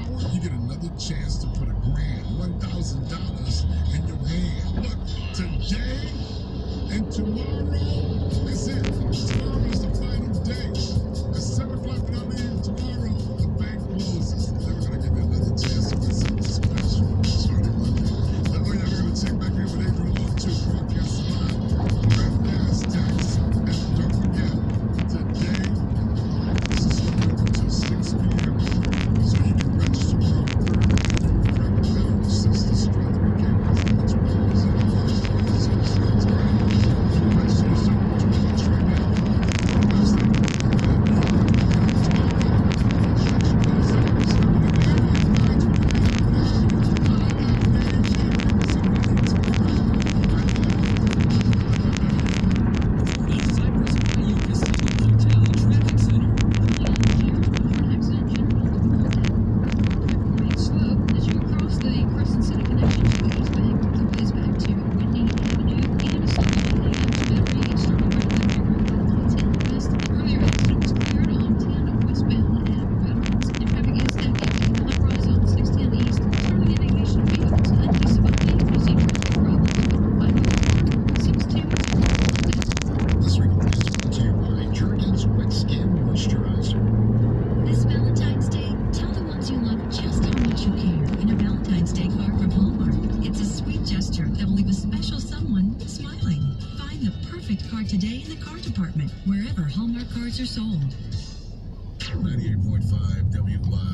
hour, you get another chance to put $1,000 in your hand. Look, today and tomorrow is it. Tomorrow's the final day. At 7 o'clock when I leave tomorrow, the bank closes. They're going to give you another chance to win something special starting Monday. Now, y'all going to check back in with Adrian Long, too, broadcasting live. Grab gas, tax, and don't forget, today, this is open until 6 p.m. So you can register from private medical assistance throughout the weekend. That's what it is. It's great. You can register yourself with 2 bucks right now. Card today in the car department, wherever Hallmark cards are sold. 98.5 WY.